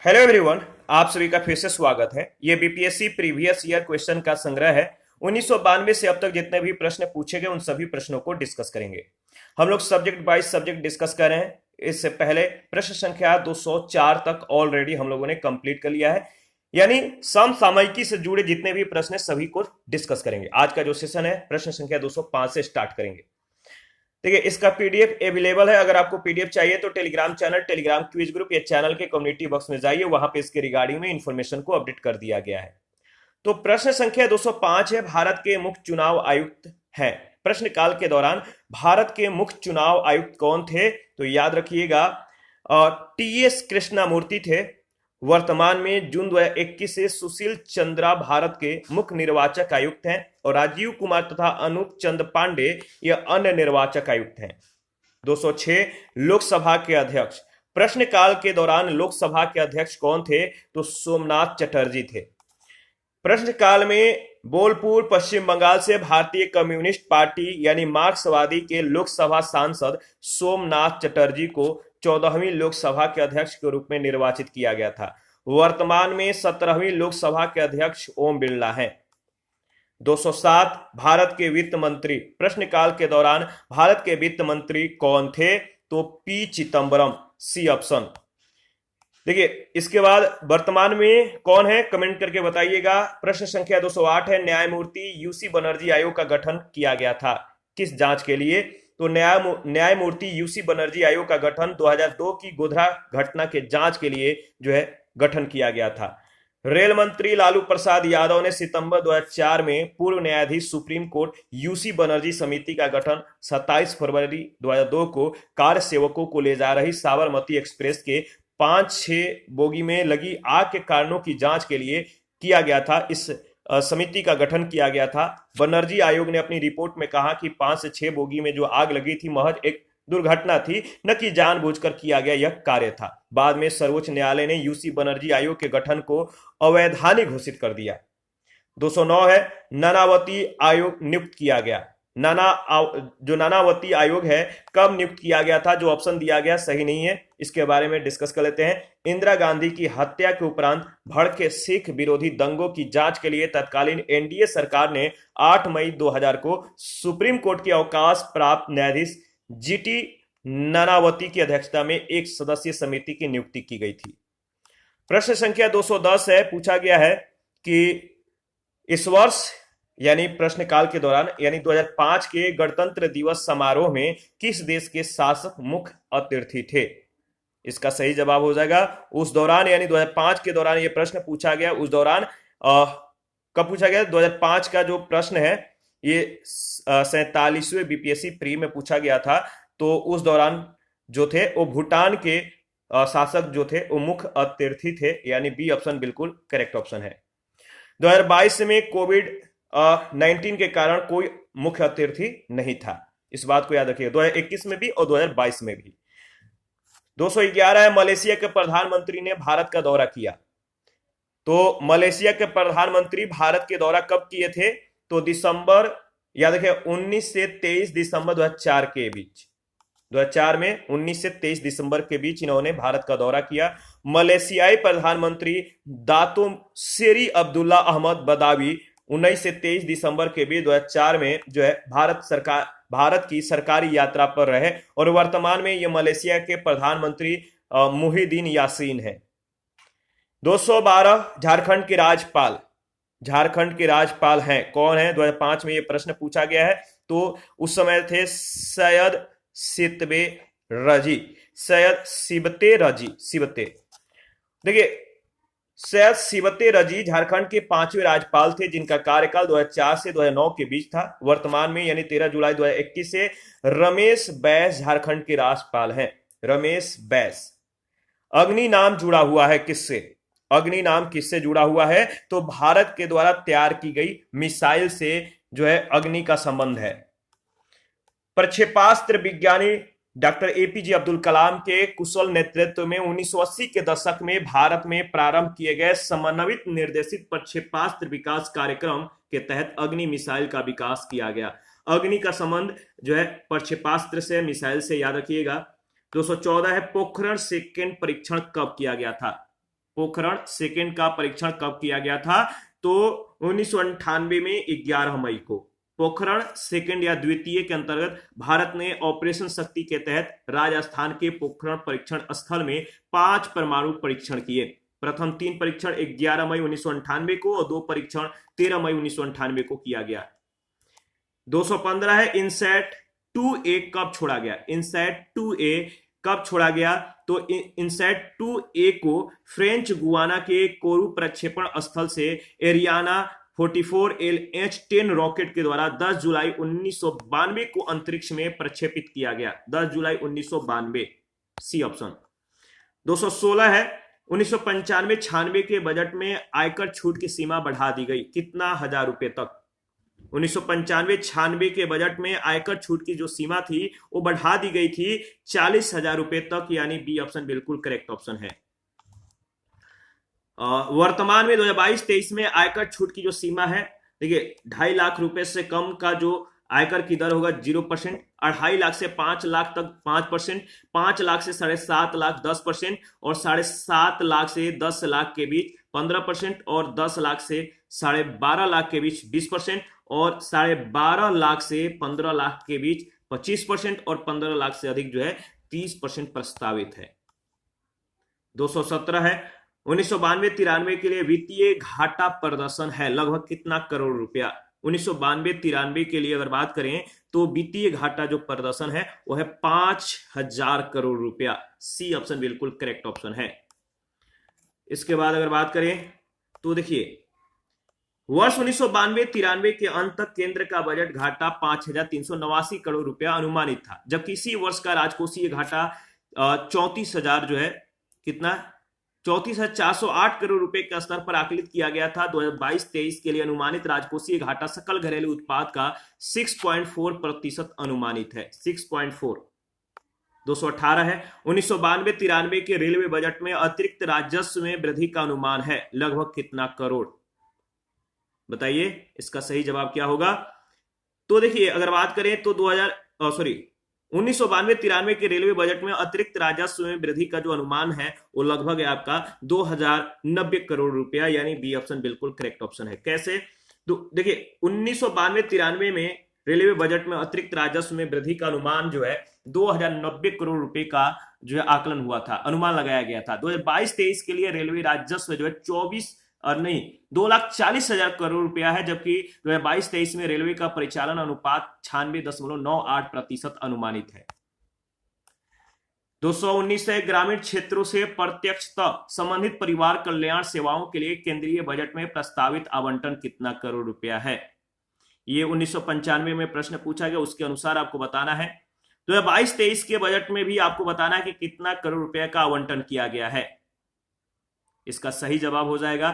Hello everyone, आप सभी का फिर से स्वागत है। ये बीपीएससी प्रीवियस ईयर क्वेश्चन का संग्रह है। 1992 से अब तक जितने भी प्रश्न पूछे गए उन सभी प्रश्नों को डिस्कस करेंगे। हम लोग सब्जेक्ट बाय सब्जेक्ट डिस्कस कर रहे हैं। इससे पहले प्रश्न संख्या 204 तक ऑलरेडी हम लोगों ने कंप्लीट कर लिया है, यानी समसामयिकी से जुड़े जितने भी प्रश्न है सभी को डिस्कस करेंगे। आज का जो सेशन है प्रश्न संख्या 205 से स्टार्ट करेंगे। देखिए, इसका पीडीएफ अवेलेबल है। अगर आपको पीडीएफ चाहिए तो Telegram channel, Telegram quiz group या चैनल के कम्युनिटी बॉक्स में जाइए, वहां पे इसके रिगार्डिंग में इंफॉर्मेशन को अपडेट कर दिया गया है। तो प्रश्न संख्या 205 है, भारत के मुख्य चुनाव आयुक्त हैं। प्रश्नकाल के दौरान भारत के मुख्य चुनाव आयुक्त कौन थे? तो याद रखिएगा, टीएस कृष्णामूर्ति थे। वर्तमान में जून 2021 से सुशील चंद्रा भारत के मुख्य निर्वाचक आयुक्त हैं और राजीव कुमार तथा अनूप चंद पांडे ये अन्य निर्वाचक आयुक्त हैं। 206 लोकसभा के अध्यक्ष। प्रश्नकाल के दौरान लोकसभा के अध्यक्ष कौन थे? तो सोमनाथ चटर्जी थे। प्रश्नकाल में बोलपुर पश्चिम बंगाल से भारतीय कम्युनिस्ट पार्टी यानी मार्क्सवादी के लोकसभा सांसद सोमनाथ चटर्जी को 14वीं लोकसभा के अध्यक्ष के रूप में निर्वाचित किया गया था। वर्तमान में 17वीं लोकसभा के अध्यक्ष ओम बिरला हैं। 207 भारत के वित्त मंत्री। प्रश्नकाल के दौरान भारत के वित्त मंत्री कौन थे? तो पी चिदम्बरम, सी ऑप्शन। देखिए, इसके बाद वर्तमान में कौन है कमेंट करके बताइएगा। प्रश्न संख्या 208 है, न्यायमूर्ति यूसी बनर्जी आयोग का गठन किया गया था किस जांच के लिए? तो न्यायमूर्ति यूसी बनर्जी आयोग का गठन 2002 की गोधरा घटना के जांच के लिए जो है गठन किया गया था। रेल मंत्री लालू प्रसाद यादव ने सितंबर 2004 में पूर्व न्यायाधीश सुप्रीम कोर्ट यूसी बनर्जी समिति का गठन 27 फरवरी 2002 को कार सेवकों को ले जा रही साबरमती एक्सप्रेस के 5-6 बोगी में लगी आग के कारणों की जांच के लिए किया गया था। इस समिति का गठन किया गया था। बनर्जी आयोग ने अपनी रिपोर्ट में कहा कि 5 से 6 बोगी में जो आग लगी थी महज एक दुर्घटना थी, न कि जानबूझकर किया गया यह कार्य था। बाद में सर्वोच्च न्यायालय ने यूसी बनर्जी आयोग के गठन को अवैधानिक घोषित कर दिया। 209 है, नानावती आयोग नियुक्त किया गया। नानावती आयोग है कब नियुक्त किया गया था? जो ऑप्शन दिया गया सही नहीं है, इसके बारे में डिस्कस कर लेते हैं। इंदिरा गांधी की हत्या के उपरांत भड़के सिख विरोधी दंगों की जांच के लिए तत्कालीन एनडीए सरकार ने 8 मई 2000 को सुप्रीम कोर्ट के अवकाश प्राप्त न्यायाधीश जीटी नानावती की अध्यक्षता में एक सदस्यीय समिति की नियुक्ति की गई थी। प्रश्न संख्या 210 है, पूछा गया है कि इस वर्ष यानी प्रश्नकाल के दौरान यानी 2005 के गणतंत्र दिवस समारोह में किस देश के शासक मुख्य अतिथि थे? इसका सही जवाब हो जाएगा उस दौरान, यानी 2005 के दौरान ये प्रश्न पूछा गया। उस दौरान कब पूछा गया? 2005 का जो प्रश्न है ये 47वें बीपीएससी प्री में पूछा गया था। तो उस दौरान जो थे वो भूटान के शासक जो थे वो मुख्य अतिथि थे, यानी बी ऑप्शन बिल्कुल करेक्ट ऑप्शन है। 2022 में कोविड-19 के कारण कोई मुख्य अतिथि नहीं था, इस बात को याद रखिए। 2021 में भी और 2022 में भी। 211 है, मलेशिया के प्रधानमंत्री ने भारत का दौरा किया। तो मलेशिया के प्रधानमंत्री भारत के दौरा कब किए थे? तो दिसंबर, याद रखिए 19 से 23 दिसंबर 2004 के बीच। 2004 में 19 से 23 दिसंबर के बीच इन्होंने भारत का दौरा किया। मलेशियाई प्रधानमंत्री दातो सेरी अब्दुल्ला अहमद बदावी 19 से 23 दिसंबर के बीच 2004 में जो है भारत की सरकारी यात्रा पर रहे और वर्तमान में ये मलेशिया के प्रधानमंत्री मुहिद्दीन यासीन है। 212 झारखंड के राज्यपाल। झारखंड के राज्यपाल हैं कौन है? 2005 में ये प्रश्न पूछा गया है। तो उस समय थे सैयद सिबते रजी। देखिए, सैयद सिबते रजी झारखंड के 5वें राज्यपाल थे, जिनका कार्यकाल 2004 से 2009 के बीच था। वर्तमान में यानी 13 जुलाई 2021 से रमेश बैस झारखंड के राज्यपाल हैं। रमेश बैस। अग्नि नाम जुड़ा हुआ है किससे? अग्नि नाम किससे जुड़ा हुआ है? तो भारत के द्वारा तैयार की गई मिसाइल से जो है अग्नि का संबंध है। प्रक्षेपास्त्र विज्ञानी डॉक्टर एपीजे अब्दुल कलाम के कुशल नेतृत्व में 1980 के दशक में भारत में प्रारंभ किए गए समन्वित निर्देशित प्रक्षेपास्त्र विकास कार्यक्रम के तहत अग्नि मिसाइल का विकास किया गया। अग्नि का संबंध जो है प्रक्षेपास्त्र से, मिसाइल से, याद रखिएगा। 214 है, पोखरण सेकंड परीक्षण कब किया गया था? पोखरण सेकंड का परीक्षण कब किया गया था? तो 1998 में 11 मई को पोखरण सेकंड या द्वितीय के अंतर्गत भारत ने ऑपरेशन शक्ति के तहत राजस्थान के पोखरण परीक्षण स्थल में 5 परमाणु परीक्षण किए। प्रथम 3 परीक्षण 11 मई 1998 को और 2 परीक्षण 13 मई 1998 को किया गया। 215 है इनसैट 2A कब छोड़ा गया? इनसैट 2A कब छोड़ा गया? तो इनसैट 2A को फ्रेंच गुआना के कोरू प्रक्षेपण स्थल से एरियाना 44LH-10 रॉकेट के द्वारा 10 जुलाई 1992 को अंतरिक्ष में प्रक्षेपित किया गया। 10 जुलाई 1992, सी ऑप्शन। 216 है 1995-96 के बजट में आयकर छूट की सीमा बढ़ा दी गई, कितना हजार रुपए तक? 1995-96 के बजट में आयकर छूट की जो सीमा थी वो बढ़ा दी गई थी 40,000 रुपए तक, यानी बी ऑप्शन बिल्कुल करेक्ट ऑप्शन है। वर्तमान में 2022-23 में आयकर छूट की जो सीमा है, देखिए 2.5 लाख रुपए से कम का जो आयकर की दर होगा 0%, 2.5 लाख से 5 लाख तक 5%, 5 लाख से 7.5 लाख 10%, और 7.5 लाख से 10 लाख के बीच 15%, और 10 लाख से 12.5 लाख के बीच 20%, और 12.5 लाख से 15 लाख के बीच 25%, और 15 लाख से अधिक जो है 30% प्रस्तावित है। 217 है 1992-93 के लिए वित्तीय घाटा प्रदर्शन है लगभग कितना करोड़ रुपया? 1992-93 के लिए अगर बात करें तो वित्तीय घाटा जो प्रदर्शन है वो है 5,000 करोड़ रुपया, सी ऑप्शन बिल्कुल करेक्ट ऑप्शन है। इसके बाद अगर बात करें तो देखिए वर्ष 1992-93 के अंत तक केंद्र का बजट घाटा 5,389 करोड़ रुपया अनुमानित था, जबकि इसी वर्ष का राजकोषीय घाटा 34,000 जो है कितना 34,408 करोड़ रुपए के स्तर पर आकलित किया गया था। 2022-23 के लिए अनुमानित राजकोषीय घाटा सकल घरेलू उत्पाद का 6.4% अनुमानित है, 6.4। 218 है 1992-93 के रेलवे बजट में अतिरिक्त राजस्व में वृद्धि का अनुमान है लगभग कितना करोड़? बताइए इसका सही जवाब क्या होगा? तो देखिए अगर बात करें तो 1992-93 के रेलवे बजट में अतिरिक्त राजस्व में वृद्धि का जो अनुमान है वो लगभग है आपका 2090 करोड़ रुपया, यानी बी ऑप्शन बिल्कुल करेक्ट ऑप्शन है। कैसे? तो देखिए 1992-93 में रेलवे बजट में अतिरिक्त राजस्व में वृद्धि का अनुमान जो है 2090 करोड़ रुपए का जो है आकलन हुआ था, अनुमान लगाया गया था। 2022-23 के लिए रेलवे राजस्व जो है 2,40,000 करोड़ रुपया है, जबकि 2022-23 में रेलवे का परिचालन अनुपात 96.98% अनुमानित है। 219 है ग्रामीण क्षेत्रों से प्रत्यक्षतः संबंधित परिवार कल्याण सेवाओं के लिए केंद्रीय बजट में प्रस्तावित आवंटन कितना करोड़ रुपया है? ये 1995 में प्रश्न पूछा गया, उसके अनुसार आपको बताना है। 2022-23 के बजट में भी आपको बताना है कि कितना करोड़ रुपया का आवंटन किया गया है। इसका सही जवाब हो जाएगा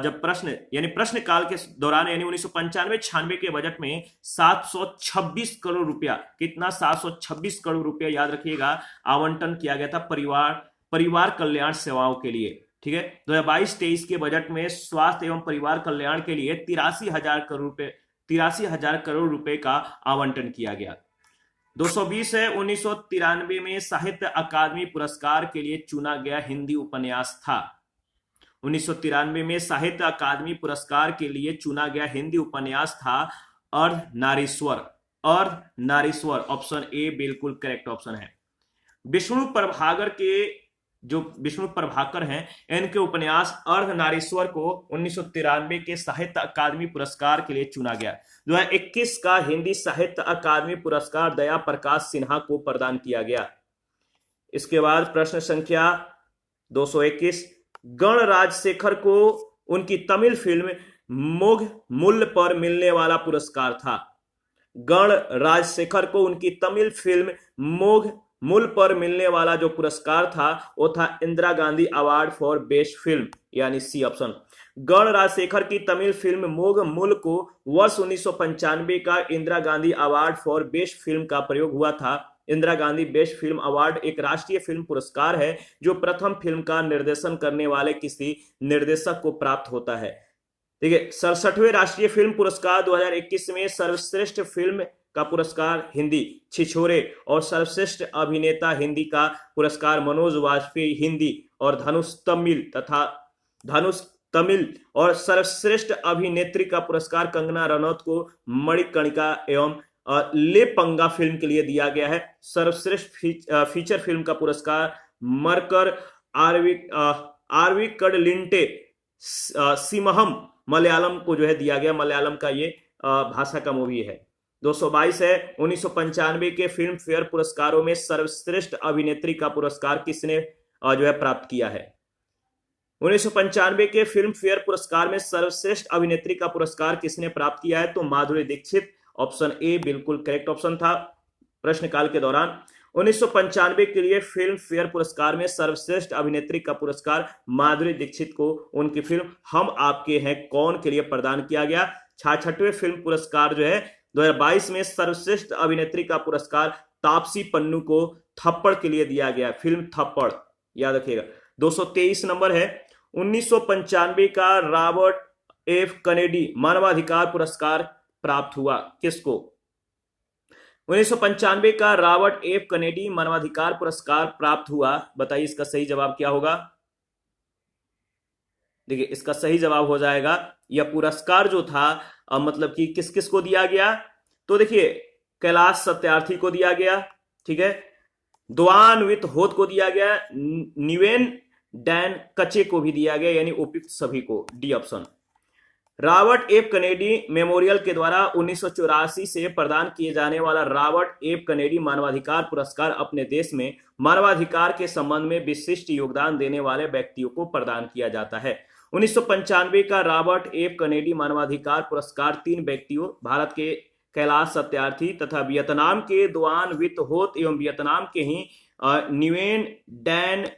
जब प्रश्न काल के दौरान यानी 1995-96 के बजट में 726 करोड़ रुपया, कितना 726 करोड़ रुपया याद रखिएगा, आवंटन किया गया था परिवार कल्याण सेवाओं के लिए। ठीक है, 2022-23 के बजट में स्वास्थ्य एवं परिवार कल्याण के लिए 83,000 करोड़ रुपए का आवंटन किया गया। 220 है 1993 में साहित्य अकादमी पुरस्कार के लिए चुना गया हिंदी उपन्यास था। 1993 में साहित्य अकादमी पुरस्कार के लिए चुना गया हिंदी उपन्यास था अर्धनारीश्वर। ऑप्शन ए बिल्कुल करेक्ट ऑप्शन है। विष्णु प्रभाकर हैं, इनके उपन्यास अर्धनारीश्वर को 1993 के साहित्य अकादमी पुरस्कार के लिए चुना गया। 2021 का हिंदी साहित्य अकादमी पुरस्कार दया प्रकाश सिन्हा को प्रदान किया गया। इसके बाद प्रश्न संख्या 221, गण राजशेखर को उनकी तमिल फिल्म मोघ मुल पर मिलने वाला पुरस्कार था। गण राजशेखर को उनकी तमिल फिल्म मोघ मुल पर मिलने वाला जो पुरस्कार था वो था Indira Gandhi award for best film, यानी सी ऑप्शन। गण राजशेखर की तमिल फिल्म मोघ मुल को वर्ष 1995 का Indira Gandhi award for best film का प्रयोग हुआ था। Indira Gandhi best film award एक राष्ट्रीय फिल्म पुरस्कार है जो प्रथम फिल्म का निर्देशन करने वाले किसी निर्देशक को प्राप्त होता है। देखिए 67वें राष्ट्रीय फिल्म पुरस्कार 2021 में सर्वश्रेष्ठ फिल्म का पुरस्कार हिंदी छिछोरे और सर्वश्रेष्ठ अभिनेता हिंदी का पुरस्कार मनोज वाजपेयी हिंदी और धनुष तमिल तथा धनुष तमिल, और सर्वश्रेष्ठ अभिनेत्री का पुरस्कार कंगना रनौत को मणिकर्णिका एवं लेपंगा फिल्म के लिए दिया गया है। सर्वश्रेष्ठ फीचर फिल्म का पुरस्कार मरकर आरविकडलिंटे सिमहम मलयालम को जो है दिया गया। मलयालम का ये भाषा का मूवी है। 222 है, 1995 के फिल्म फेयर पुरस्कारों में सर्वश्रेष्ठ अभिनेत्री का पुरस्कार किसने जो है प्राप्त किया है? 1995 के फिल्म फेयर पुरस्कार में सर्वश्रेष्ठ अभिनेत्री का पुरस्कार किसने प्राप्त किया है? तो माधुरी दीक्षित। ऑप्शन ए बिल्कुल करेक्ट ऑप्शन था प्रश्नकाल के दौरान। 1995 के लिए फिल्म फेयर पुरस्कार में सर्वश्रेष्ठ अभिनेत्री का पुरस्कार माधुरी दीक्षित को उनकी फिल्म हम आपके हैं कौन के लिए प्रदान किया गया। 66वें फिल्म पुरस्कार जो है 2022 में सर्वश्रेष्ठ अभिनेत्री का पुरस्कार तापसी पन्नू को थप्पड़ के लिए दिया गया। फिल्म थप्पड़, याद रखिएगा। 223 नंबर है, 1995 का रॉबर्ट एफ कैनेडी मानवाधिकार पुरस्कार प्राप्त हुआ किसको? 1995 का रॉबर्ट एफ कैनेडी मानवाधिकार पुरस्कार प्राप्त हुआ, बताइए इसका सही जवाब क्या होगा? देखिए इसका सही जवाब हो जाएगा, यह पुरस्कार जो था मतलब कि किस किस को दिया गया? तो देखिए कैलाश सत्यार्थी को दिया गया, ठीक है, दुआन विथ होत को दिया गया, निवेन डैन कचे को भी दिया गया, यानी उपयुक्त सभी को, D option. Robert F Kennedy memorial के द्वारा 1984 से प्रदान किए जाने वाला रॉबर्ट एफ कैनेडी मानवाधिकार पुरस्कार अपने देश में मानवाधिकार के संबंध में विशिष्ट योगदान देने वाले व्यक्तियों को प्रदान किया जाता है। 1995 का रॉबर्ट एफ कैनेडी मानवाधिकार पुरस्कार 3 व्यक्तियों, भारत के कैलाश सत्यार्थी तथा वियतनाम के दुआन विथ होत एवं वियतनाम के ही निवेन डैन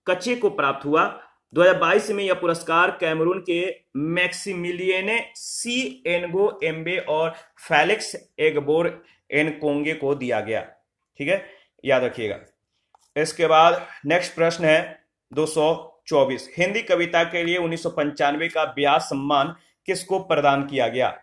कचे को प्राप्त हुआ। 2022 में यह पुरस्कार कैमरून के मैक्सिमिलियने सी एनगो एम्बे और फेलिक्स एगबोर एनकोंगे को दिया गया, ठीक है, याद रखिएगा। इसके बाद नेक्स्ट प्रश्न है 224, हिंदी कविता के लिए 1995 का व्यास सम्मान किसको प्रदान किया गया?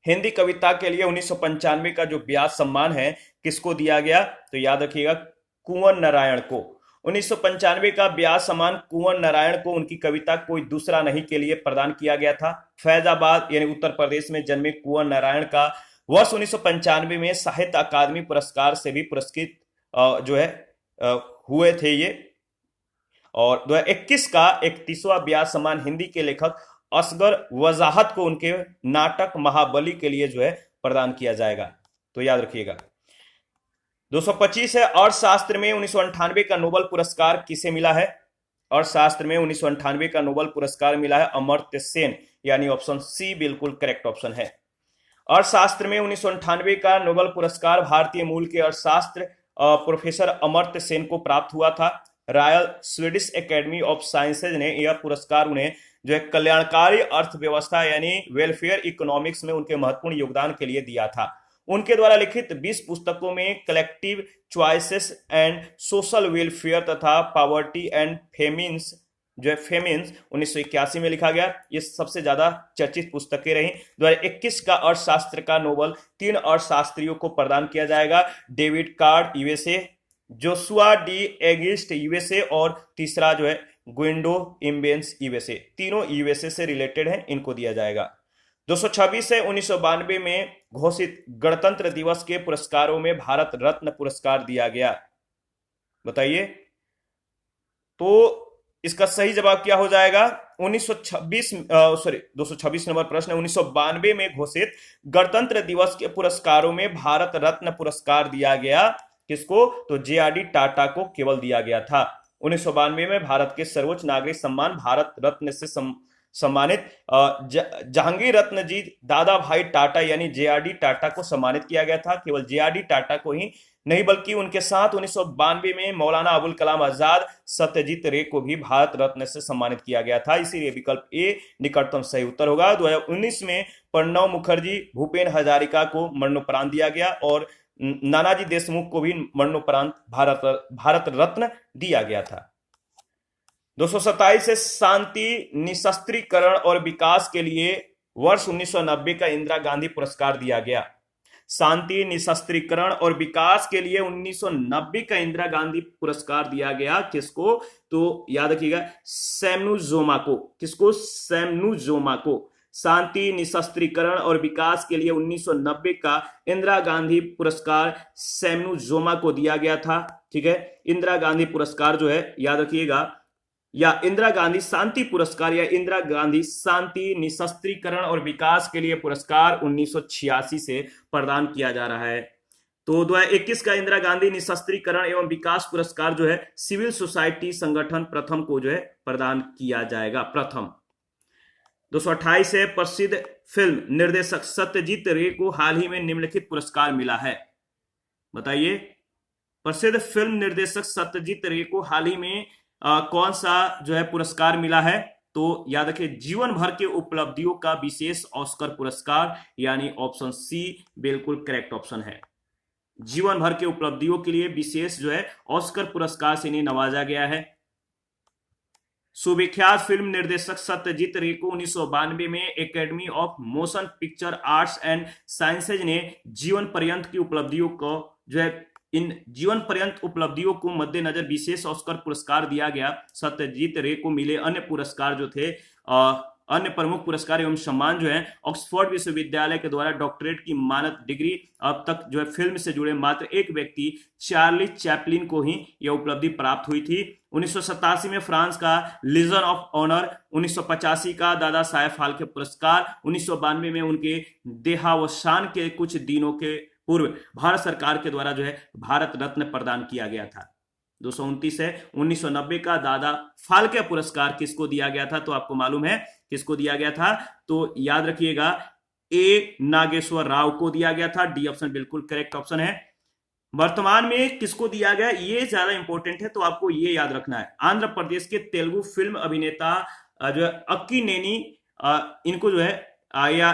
हिंदी कविता के लिए 1995 का जो व्यास सम्मान है किसको दिया गया? तो याद रखिएगा कुंवर नारायण को। 1995 का व्यास सम्मान कुंवर नारायण को उनकी कविता कोई दूसरा नहीं के लिए प्रदान किया गया था। फैजाबाद यानी उत्तर प्रदेश में जन्मे कुंवर नारायण का वर्ष 1995 में साहित्य अकादमी पुरस्कार से भी पुरस्कृत जो है हुए थे ये। और 2021 का 31वां व्यास सम्मान हिंदी के लेखक असगर वजाहत को उनके नाटक महाबली के लिए जो है प्रदान किया जाएगा, तो याद रखिएगा। 225 है, अर्थशास्त्र में 1998 का नोबेल पुरस्कार किसे मिला है? अर्थशास्त्र में 1998 का नोबेल पुरस्कार मिला है अमर्त्य सेन, यानी ऑप्शन सी बिल्कुल करेक्ट ऑप्शन है। अर्थशास्त्र में 1998 का नोबेल पुरस्कार भारतीय मूल के अर्थशास्त्र प्रोफेसर अमर्त्य सेन को प्राप्त हुआ था। Royal Swedish academy of sciences ने यह पुरस्कार उन्हें जो है कल्याणकारी अर्थव्यवस्था यानी वेलफेयर इकोनॉमिक्स में उनके महत्वपूर्ण योगदान के लिए दिया था। उनके द्वारा लिखित 20 पुस्तकों में collective choices and social welfare तथा पॉवर्टी एंड फेमिन्स जो है फेमिन्स 1981 में लिखा गया। ये सबसे ज्यादा चर्चित पुस्तकें रही। 2021 का अर्थशास्त्र का नोबेल 3 अर्थशास्त्रियों को प्रदान किया जाएगा। David Card USA, Joshua D Angrist USA और तीसरा जो है ग्विंडो इम्बेंस यूएसए। तीनों यूएसए से रिलेटेड हैं, इनको दिया जाएगा। 226 है, 1992 में घोषित गणतंत्र दिवस के पुरस्कारों में भारत रत्न पुरस्कार दिया गया, बताइए। तो इसका सही जवाब क्या हो जाएगा? 226 नंबर प्रश्न है। 1992 में घोषित गणतंत्र दिवस के पुरस्कारों में भारत रत्न पुरस्कार दिया गया किसको? तो जेआरडी टाटा को केवल दिया गया था। 1992 में भारत के सर्वोच्च नागरिक सम्मान भारत रत्न से सम्मानित जहांगीर रत्न जी दादा भाई टाटा यानी जेआरडी टाटा को सम्मानित किया गया था। केवल जेआरडी टाटा को ही नहीं बल्कि उनके साथ 1992 में मौलाना अबुल कलाम आजाद, सत्यजीत रे को भी भारत रत्न से सम्मानित किया गया था। इसीलिए विकल्प ए निकटतम सही उत्तर होगा। 2019 में प्रणब मुखर्जी, भूपेन हजारिका को मरणोपरांत दिया गया और नानाजी देशमुख को भी मरणोपरांत भारत रत्न दिया गया था। 227 से शांति निशस्त्रीकरण और विकास के लिए वर्ष 1990 का इंदिरा गांधी पुरस्कार दिया गया। शांति, निशस्त्रीकरण और विकास के लिए 1990 का इंदिरा गांधी पुरस्कार दिया गया। किसको? तो याद रखिएगा, सेमनुजोमा को। किसको? सेमनुजोमा को। शांति, निशस्त्रीकरण और विकास के लिए 1990 का इंदिरा गांधी पुरस्कार सेमनुजोमा को दिया गया था। ठीक है, इंदिरा गांधी पुरस्कार जो है याद रखिएगा, या इंदिरा गांधी शांति पुरस्कार या इंदिरा गांधी शांति, निशस्त्रीकरण और विकास के लिए पुरस्कार 1986 से प्रदान किया जा रहा है। तो 2021 का इंदिरा गांधी निशस्त्रीकरण एवं विकास पुरस्कार जो है सिविल सोसाइटी संगठन प्रथम को जो है प्रदान किया जाएगा। प्रथम। 228 है, प्रसिद्ध फिल्म निर्देशक सत्यजीत रे को हाल ही में निम्नलिखित पुरस्कार मिला है। बताइए, प्रसिद्ध फिल्म निर्देशक सत्यजीत रे को हाल ही में कौन सा जो है पुरस्कार मिला है? तो याद रखिए, जीवन भर के उपलब्धियों का विशेष ऑस्कर पुरस्कार, यानी ऑप्शन सी बिल्कुल करेक्ट ऑप्शन है। जीवन भर के उपलब्धियों के लिए विशेष जो है ऑस्कर पुरस्कार से इन्हें नवाजा गया है। सुविख्यात फिल्म निर्देशक सत्यजीत रे को 1992 में academy of motion picture arts and sciences ने जीवन पर्यंत की उपलब्धियों को जो है इन जीवन पर्यंत उपलब्धियों को मद्देनजर विशेष ऑस्कर पुरस्कार दिया गया। सत्यजीत रे को मिले अन्य पुरस्कार जो थे, अन्य प्रमुख पुरस्कार एवं सम्मान जो है ऑक्सफोर्ड विश्वविद्यालय के द्वारा डॉक्टरेट की मानद डिग्री। अब तक जो है फिल्म से जुड़े मात्र एक व्यक्ति चार्ली चैपलिन को ही यह उपलब्धि प्राप्त हुई थी। 1987 में फ्रांस का लीजन ऑफ ऑनर, 1985 का दादा साहेब फाल्के पुरस्कार, 1992 में उनके देहावसान के कुछ दिनों के पूर्व भारत सरकार के द्वारा जो है भारत रत्न प्रदान किया गया था। 229 है, 1990 का दादा फाल्के पुरस्कार किसको दिया गया था? तो आपको मालूम है किसको दिया गया था? तो याद रखिएगा, ए नागेश्वर राव को दिया गया था। डी ऑप्शन बिल्कुल करेक्ट ऑप्शन है। वर्तमान में किसको दिया गया, ये ज्यादा इंपॉर्टेंट है, तो आपको ये याद रखना है। आंध्र प्रदेश के तेलुगु फिल्म अभिनेता जो है अक्कीनेनी, इनको जो है या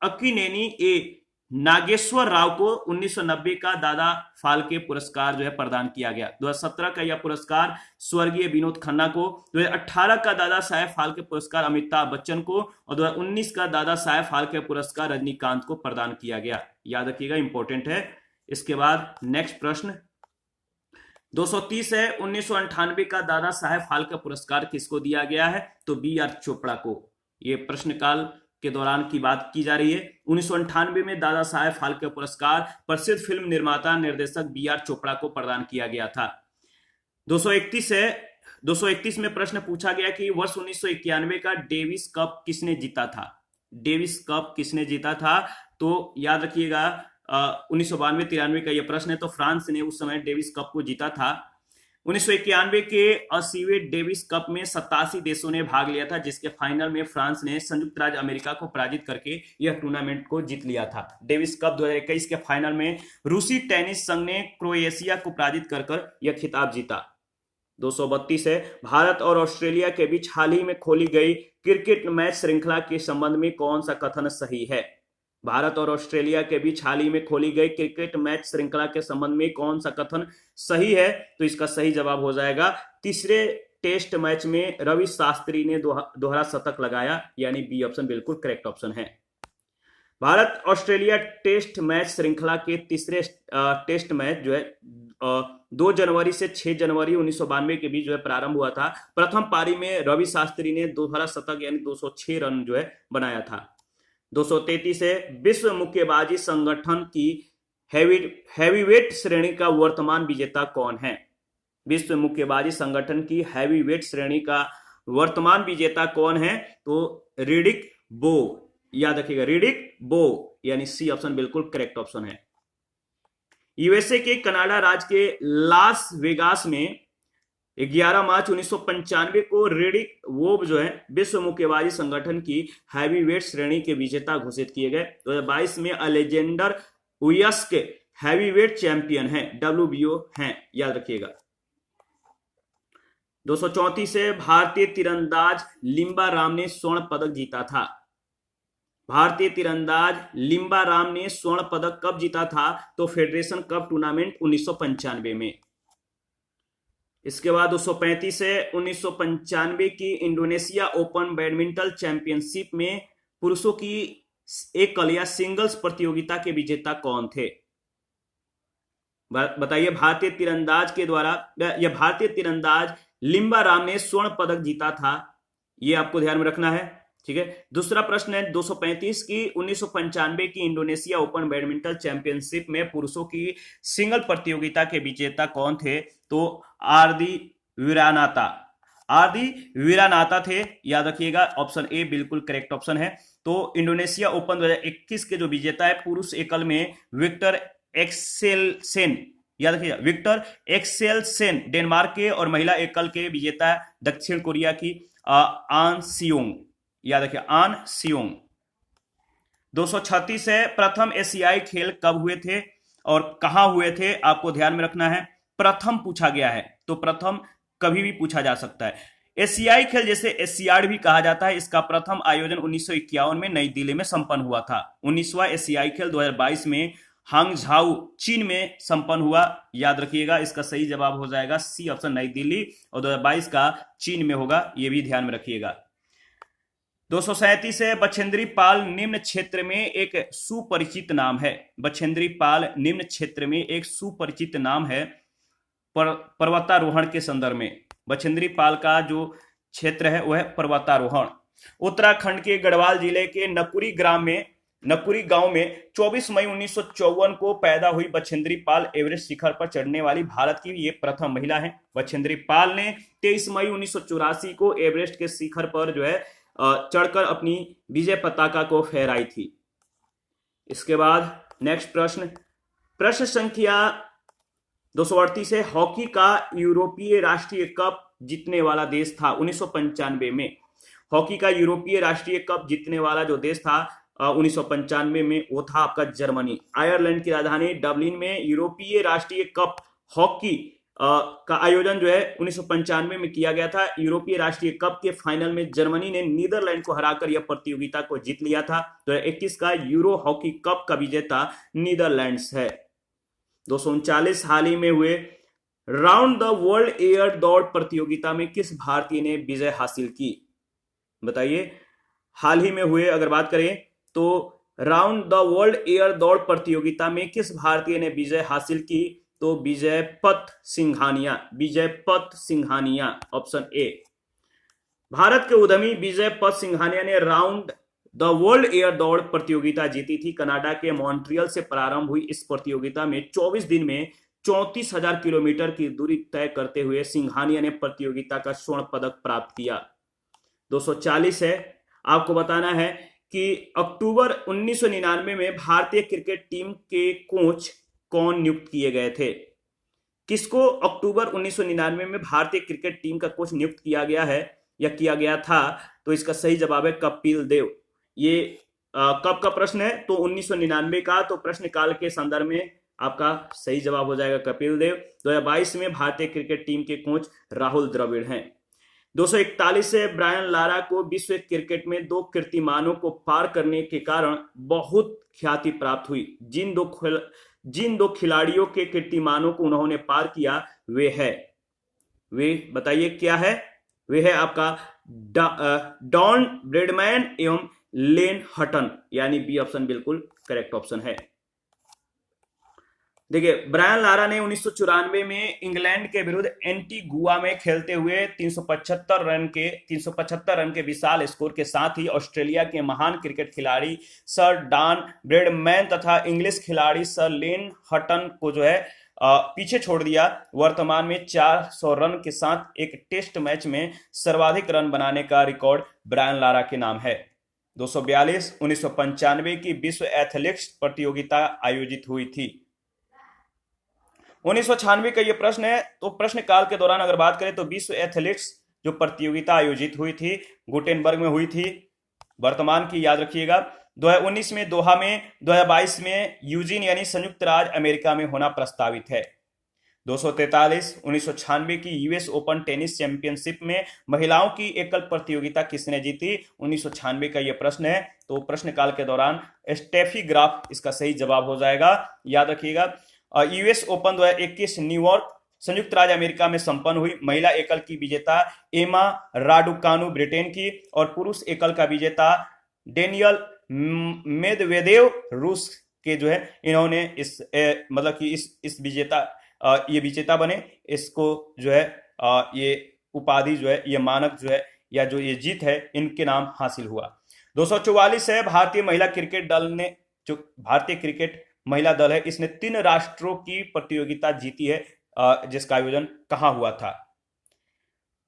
अक्कीनेनी ए नागेश्वर राव को 1990 का दादा फाल्के पुरस्कार जो है प्रदान किया गया। 2017 का यह पुरस्कार स्वर्गीय विनोद खन्ना को, 2018 का दादा साहेब फाल्के पुरस्कार अमिताभ बच्चन को और 2019 का दादा साहेब फाल्के पुरस्कार रजनीकांत को प्रदान किया गया। याद रखिएगा, इंपॉर्टेंट है। इसके बाद नेक्स्ट प्रश्न 230 है, 1998 का दादा साहेब फाल्के पुरस्कार किसको दिया गया है? तो बी आर चोपड़ा को। ये प्रश्नकाल के दौरान की बात की जा रही है। 1998 में दादा साहेब फाल्के पुरस्कार प्रसिद्ध फिल्म निर्माता निर्देशक बी आर चोपड़ा को प्रदान किया गया था। 231 है, 231 में प्रश्न पूछा गया कि वर्ष 1991 का डेविस कप किसने जीता था? डेविस कप किसने जीता था? तो याद रखिएगा, 1992-93 का यह प्रश्न है। तो फ्रांस ने उस समय डेविस कप को जीता था। 1991 के 80वें डेविस कप में 87 देशों ने भाग लिया था, जिसके फाइनल में फ्रांस ने संयुक्त राज्य अमेरिका को पराजित करके यह टूर्नामेंट को जीत लिया था। डेविस कप 2021 के फाइनल में रूसी टेनिस संघ ने क्रोएशिया को पराजित कर यह खिताब जीता। 232 है, भारत और ऑस्ट्रेलिया के बीच हाल ही में खोली गई क्रिकेट मैच श्रृंखला के संबंध में कौन सा कथन सही है? भारत और ऑस्ट्रेलिया के बीच हाल ही में खोली गई क्रिकेट मैच श्रृंखला के संबंध में कौन सा कथन सही है? तो इसका सही जवाब हो जाएगा, तीसरे टेस्ट मैच में रवि शास्त्री ने दोहरा शतक लगाया, यानी बी ऑप्शन बिल्कुल करेक्ट ऑप्शन है। भारत ऑस्ट्रेलिया टेस्ट मैच श्रृंखला के तीसरे टेस्ट मैच जो है 2 जनवरी से 6 जनवरी 1992 के बीच जो है प्रारंभ हुआ था। प्रथम पारी में रवि शास्त्री ने दोहरा शतक यानी 206 रन जो है बनाया था। 233 है, विश्व मुक्केबाजी संगठन की हैवीवेट श्रेणी का वर्तमान विजेता कौन है? विश्व मुक्केबाजी संगठन की हैवीवेट श्रेणी का वर्तमान विजेता कौन है? तो रिडिक बो। याद रखिएगा, रिडिक बो, यानी सी ऑप्शन बिल्कुल करेक्ट ऑप्शन है। यूएसए के कनाडा राज्य के लास वेगास में 11 मार्च 1995 को रिडिक वोब जो है विश्व मुक्केबाजी संगठन की हैवीवेट श्रेणी के विजेता घोषित किए गए। 2022 में अलेजेंडर उयस्क हैवीवेट चैंपियन हैं, WBO हैं, याद रखिएगा। 234 से भारतीय तीरंदाज लिम्बा राम ने स्वर्ण पदक जीता था। भारतीय तीरंदाज लिम्बा राम ने स्वर्ण पदक कब जीता था? तो फेडरेशन कप टूर्नामेंट 1995 में। इसके बाद 235 है, 1995 की इंडोनेशिया ओपन बैडमिंटन चैंपियनशिप में पुरुषों की एकल या सिंगल्स प्रतियोगिता के विजेता कौन थे? बताइए। भारतीय तीरंदाज के द्वारा या भारतीय तीरंदाज लिम्बा राम ने स्वर्ण पदक जीता था, ये आपको ध्यान में रखना है। ठीक है। दूसरा प्रश्न है 235 की 1995 की इंडोनेशिया ओपन बैडमिंटन चैंपियनशिप में पुरुषों की सिंगल प्रतियोगिता के विजेता कौन थे? तो आरदी वीरानाता थे, याद रखिएगा। ऑप्शन ए बिल्कुल करेक्ट ऑप्शन है। तो इंडोनेशिया ओपन 2021 के जो विजेता है पुरुष एकल में विक्टर एक्सेलसेन, याद रखिएगा, विक्टर एक्सेलसेन डेनमार्क के, और महिला एकल के विजेता दक्षिण कोरिया की आन सियोंग, याद रखिए आन सियोंग। 236 है प्रथम एशियाई खेल कब हुए थे और कहां हुए थे? आपको ध्यान में रखना है, प्रथम पूछा गया है, तो प्रथम कभी भी पूछा जा सकता है। एशियाई खेल जैसे एशियाड भी कहा जाता है, इसका प्रथम आयोजन 1951 में नई दिल्ली में संपन्न हुआ था। 19वां एशियाई खेल 2022 में हांगझाऊ चीन में संपन्न हुआ, याद रखिएगा। इसका सही जवाब हो जाएगा सी ऑप्शन, नई दिल्ली, और 2022 का चीन में होगा, यह भी ध्यान में रखिएगा। 237 है बछेंद्री पाल निम्न क्षेत्र में एक सुपरिचित नाम है। बछेंद्री पाल निम्न क्षेत्र में एक सुपरिचित नाम है पर्वतारोहण के संदर्भ में। बछेंद्री पाल का जो क्षेत्र है वह पर्वतारोहण। उत्तराखंड के गढ़वाल जिले के नकुरी गांव में 24 मई 1954 को पैदा हुई बछेंद्री पाल एवरेस्ट शिखर पर चढ़ने वाली भारत की ये प्रथम महिला है। बछेंद्री पाल ने 23 मई 1984 को एवरेस्ट के शिखर पर जो है चढ़कर अपनी विजय पताका को फहराई थी। इसके बाद नेक्स्ट प्रश्न संख्या 238 है हॉकी का यूरोपीय राष्ट्रीय कप जीतने वाला देश था 1995 में। हॉकी का यूरोपीय राष्ट्रीय कप जीतने वाला जो देश था 1995 में, वो था आपका जर्मनी। आयरलैंड की राजधानी डबलिन में यूरोपीय राष्ट्रीय कप हॉकी का आयोजन जो है 1995 में किया गया था। यूरोपीय राष्ट्रीय कप के फाइनल में जर्मनी ने नीदरलैंड को हराकर यह प्रतियोगिता को जीत लिया था। 2021 का यूरो हॉकी कप का विजेता नीदरलैंड्स है। 239 हाल ही में हुए राउंड द वर्ल्ड एयर दौड़ प्रतियोगिता में किस भारतीय ने विजय हासिल की? बताइए। हाल ही में हुए अगर बात करें तो राउंड द वर्ल्ड एयर दौड़ प्रतियोगिता में किस भारतीय ने विजय हासिल की? तो विजयपथ सिंघानिया, ऑप्शन ए। भारत के उद्यमी विजयपथ सिंघानिया ने राउंड द वर्ल्ड एयर दौड़ प्रतियोगिता जीती थी। कनाडा के मॉन्ट्रियल से प्रारंभ हुई इस प्रतियोगिता में 24 दिन में 34,000 किलोमीटर की दूरी तय करते हुए सिंघानिया ने प्रतियोगिता का स्वर्ण पदक प्राप्त किया। 240 है, आपको बताना है कि अक्टूबर 1999 में भारतीय क्रिकेट टीम के कोच कौन नियुक्त किए गए थे? किसको अक्टूबर 1999 में भारतीय क्रिकेट टीम का कोच नियुक्त किया गया है या किया गया था? तो इसका सही जवाब है कपिल देव। ये कब का प्रश्न है? तो 1999 का। तो प्रश्न काल के संदर्भ में आपका सही जवाब हो जाएगा कपिल देव। 2022 में भारतीय क्रिकेट टीम के कोच राहुल द्रविड़ हैं। 241 से ब्रायन लारा को विश्व क्रिकेट में 2 कीर्तिमानों को पार करने के कारण बहुत ख्याति प्राप्त हुई। जिन दो खिलाड़ियों के कीर्तिमानों को उन्होंने पार किया वे बताइए क्या है? वे है आपका डॉन ब्रेडमैन एवं लेन हटन, यानी बी ऑप्शन बिल्कुल करेक्ट ऑप्शन है। देखिए, ब्रायन लारा ने 1994 में इंग्लैंड के विरुद्ध एंटीगुआ में खेलते हुए 375 रन के विशाल स्कोर के साथ ही ऑस्ट्रेलिया के महान क्रिकेट खिलाड़ी सर डॉन ब्रेडमैन तथा इंग्लिश खिलाड़ी सर लेन हटन को जो है पीछे छोड़ दिया। वर्तमान में 400 रन के साथ एक टेस्ट मैच में सर्वाधिक रन बनाने का रिकॉर्ड ब्रायन लारा के नाम है। 242 1995 की विश्व एथलेटिक्स प्रतियोगिता आयोजित हुई थी। 1996 का ये प्रश्न है। तो प्रश्न काल के दौरान अगर बात करें तो विश्व एथलेटिक्स जो प्रतियोगिता आयोजित हुई थी गुटेनबर्ग में हुई थी। वर्तमान की याद रखिएगा 2019 में दोहा में, 2022 में यूजीन यानी संयुक्त राज्य अमेरिका में होना प्रस्तावित है। 243 1996 की यूएस ओपन टेनिस चैंपियनशिप में महिलाओं की एकल प्रतियोगिता किसने जीती? 1996 का यह प्रश्न है। तो प्रश्न काल के दौरान स्टेफी ग्राफ इसका सही जवाब हो जाएगा, याद रखिएगा। यूएस ओपन 2021 न्यूयॉर्क संयुक्त राज्य अमेरिका में संपन्न हुई। महिला एकल की विजेता एमा राडुकानु ब्रिटेन की और पुरुष एकल का विजेता डेनियल मेदवेदेव रूस के जो है इन्होंने इस मतलब कि इस विजेता ये विजेता बने। इसको जो है ये उपाधि जो है, ये मानक जो है, या जो ये जीत है, इनके नाम हासिल हुआ। 244 है, भारतीय महिला क्रिकेट दल ने, जो भारतीय क्रिकेट महिला दल है, इसने 3 राष्ट्रों की प्रतियोगिता जीती है, जिसका आयोजन कहां हुआ था।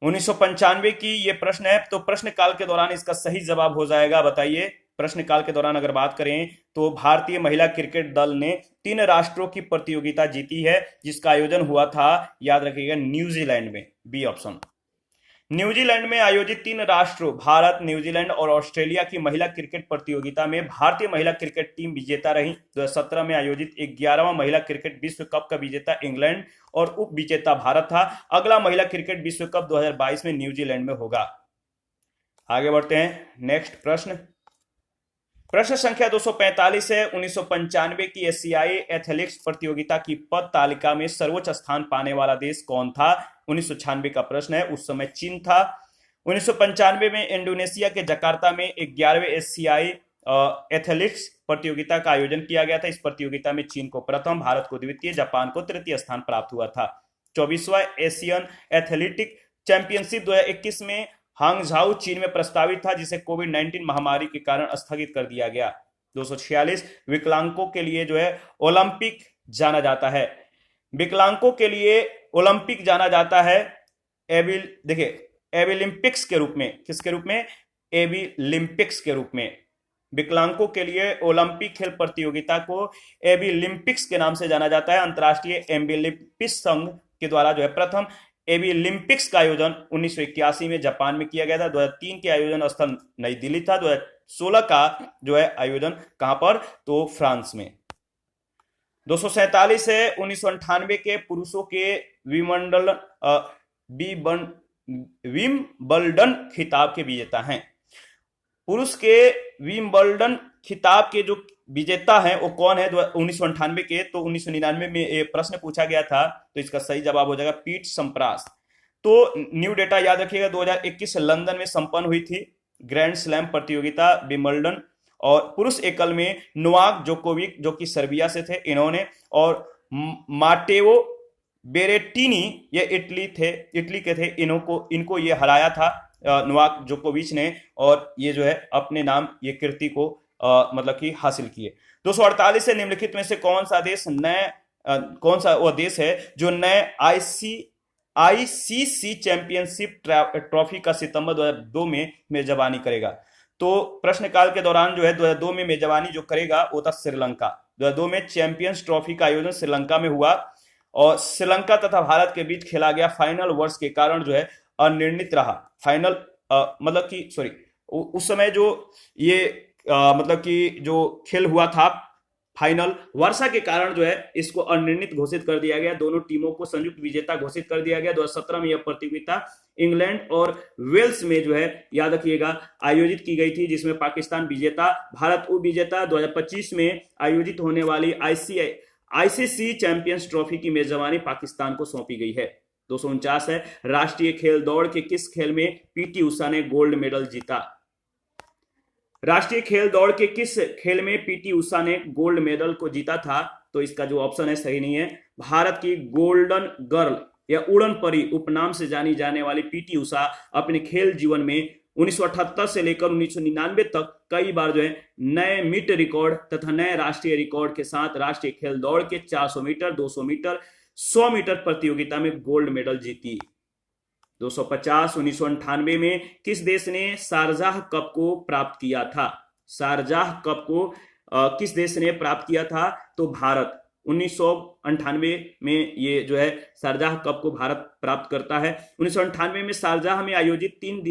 1995 की ये प्रश्न है। तो प्रश्न काल के दौरान इसका सही जवाब हो जाएगा, बताइए। प्रश्न काल के दौरान अगर बात करें तो भारतीय महिला क्रिकेट दल ने 3 राष्ट्रों की प्रतियोगिता जीती है, जिसका आयोजन हुआ था, याद रखिएगा, न्यूजीलैंड में। B option. न्यूजीलैंड में आयोजित 3 राष्ट्रों भारत, न्यूजीलैंड और ऑस्ट्रेलिया की महिला क्रिकेट प्रतियोगिता में भारतीय महिला क्रिकेट टीम विजेता रही। 2017 में आयोजित 11वां महिला क्रिकेट विश्व कप का विजेता इंग्लैंड और उप विजेता भारत था। अगला महिला क्रिकेट विश्व कप 2022 में न्यूजीलैंड में होगा। आगे बढ़ते हैं, नेक्स्ट प्रश्न। प्रश्न संख्या 245 है, 1995 की एशियाई एथलेटिक्स प्रतियोगिता की पद तालिका में सर्वोच्च स्थान पाने वाला देश कौन था। 1996 का प्रश्न है, उस समय चीन था। 1995 में इंडोनेशिया के जकार्ता में 11वें एशियाई एथलेटिक्स प्रतियोगिता का आयोजन किया गया था। इस प्रतियोगिता में चीन को प्रथम, भारत को द्वितीय, जापान को तृतीय स्थान प्राप्त हुआ था। 24वां एशियन एथलेटिक चैंपियनशिप 2021 में हांगझाऊ चीन में प्रस्तावित था, जिसे कोविड-19 महामारी के कारण स्थगित कर दिया गया। 246 विकलांगों के लिए जो है ओलंपिक जाना जाता है। विकलांगों के लिए ओलंपिक जाना जाता है देखिए एबिलिम्पिक्स के रूप में। किसके रूप में? एबिलिम्पिक्स के रूप में। विकलांगों के लिए ओलंपिक खेल प्रतियोगिता को एबिलिम्पिक्स के नाम से जाना जाता है। अंतर्राष्ट्रीय एबिलिम्पिक्स संघ के द्वारा जो है प्रथम एबिलिम्पिक्स का आयोजन 1981 में जापान में किया गया था। 2003 के आयोजन स्थल नई दिल्ली था। 2016 का जो है आयोजन कहां पर? तो फ्रांस में। 247 है, 1998 के पुरुषों के विंबलडन खिताब के विजेता हैं। पुरुष के विंबलडन खिताब के जो विजेता हैं वो कौन है 1998 के? तो 1999 में ये प्रश्न पूछा गया था, तो इसका सही जवाब हो जाएगा पीट सम्प्रास। तो न्यू डेटा याद रखिएगा, 2021 लंदन में संपन्न हुई थी ग्रैंड स्लैम प्रतियोगिता विंबलडन, और पुरुष एकल में नोवाक जोकोविक जो कि सर्बिया से थे इन्होंने, और माटेओ बेरेटिनी ये इटली के थे, इनको ये हराया था नोवाक जोकोविच ने, और ये जो है अपने नाम ये कीर्ति को मतलब कि हासिल किए। 248 से निम्नलिखित में से कौन सा वो देश है जो नए आईसीसी चैंपियनशिप ट्रॉफी का सितंबर 2002 में मेजबानी करेगा। तो प्रश्नकाल के दौरान जो है 2002 में मेजबानी जो करेगा वो था श्रीलंका। 2002 में चैंपियंस ट्रॉफी का आयोजन श्रीलंका में हुआ, और श्रीलंका तथा भारत के बीच खेला गया फाइनल वर्ष के कारण जो है अनिर्णित रहा। फाइनल मतलब कि सॉरी उस समय जो ये मतलब कि जो खेल हुआ था फाइनल, वर्षा के कारण जो है इसको अनिर्णित घोषित कर दिया गया। दोनों टीमों को संयुक्त विजेता घोषित कर दिया गया। 2017 में यह प्रतियोगिता इंग्लैंड और वेल्स में जो है याद रखिएगा आयोजित की गई थी, जिसमें पाकिस्तान विजेता, भारत उप विजेता। 2025 में आयोजित होने वाली आईसीसी चैंपियंस ट्रॉफी की मेजबानी पाकिस्तान को सौंपी गई है। 249 है, राष्ट्रीय खेल दौड़ के किस खेल में पीटी उषा ने गोल्ड मेडल जीता? राष्ट्रीय खेल दौड़ के किस खेल में पीटी उषा ने गोल्ड मेडल को जीता था? तो इसका जो ऑप्शन है सही नहीं है। भारत की गोल्डन गर्ल या उड़न परी उपनाम से जानी जाने वाली पीटी उषा अपने खेल जीवन में 1978 से लेकर 1999 तक कई बार जो है नए मीट रिकॉर्ड तथा नए राष्ट्रीय रिकॉर्ड के साथ राष्ट्रीय खेल दौड़ के 400 मीटर, 200 मीटर, 100 मीटर प्रतियोगिता में गोल्ड मेडल जीती। 250 1998 में किस देश ने शारजाह कप को प्राप्त किया था? शारजाह कप को किस देश ने प्राप्त किया था? तो भारत। 1998 में ये जो है शारजाह कप को भारत प्राप्त करता है। 1998 में शारजाह में आयोजित 3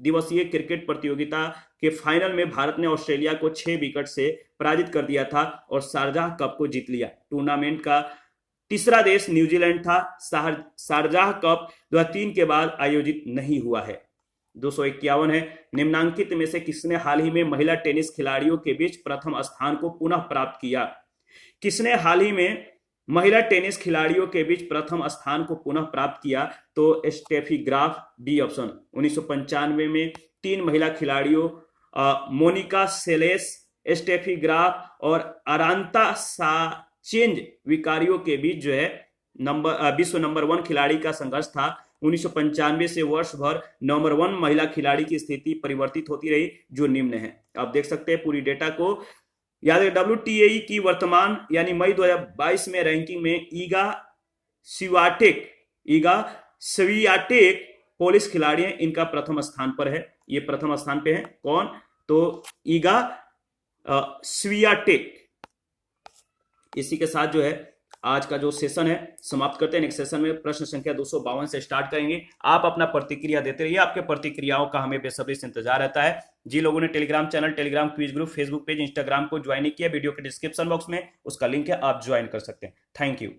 दिवसीय क्रिकेट प्रतियोगिता के फाइनल में भारत ने ऑस्ट्रेलिया को 6 विकेट से पराजित कर दिया था और शारजाह कप को जीत लिया। टूर्नामेंट का तीसरा देश न्यूजीलैंड था। शारजाह कप 2003 के बाद आयोजित नहीं हुआ है। 251 है, निम्नांकित में से किसने हाल ही में महिला टेनिस खिलाड़ियों के बीच प्रथम स्थान को पुनः प्राप्त किया? किसने हाल ही में महिला टेनिस खिलाड़ियों के बीच प्रथम स्थान को पुनः प्राप्त किया? तो स्टेफी ग्राफ, बी ऑप्शन। 1995 में 3 महिला खिलाड़ियों मोनिका सेलेस, स्टेफी ग्राफ और अरांता साचेंज विकारियों के बीच जो है विश्व नंबर 1 खिलाड़ी का संघर्ष था। 1995 से वर्ष भर नंबर 1 महिला खिलाड़ी की स्थिति परिवर्तित होती रही, जो निम्न है। आप देख सकते हैं पूरी डेटा को। याद है WTA की वर्तमान यानी मई 2022 में रैंकिंग में ईगा स्वियाटेक पोलिस खिलाड़ी हैं, इनका प्रथम स्थान पर है। ये प्रथम स्थान पे है कौन? तो ईगा स्वियाटेक। इसी के साथ जो है आज का जो सेशन है समाप्त करते हैं। नेक्स्ट सेशन में प्रश्न संख्या 252 से स्टार्ट करेंगे। आप अपना प्रतिक्रिया देते रहिए, आपके प्रतिक्रियाओं का हमें बेसब्री से इंतजार रहता है। जिन लोगों ने Telegram channel, Telegram quiz group, Facebook page, Instagram को ज्वाइन किया, वीडियो के डिस्क्रिप्शन बॉक्स में उसका लिंक है, आप ज्वाइन कर सकते हैं। Thank you.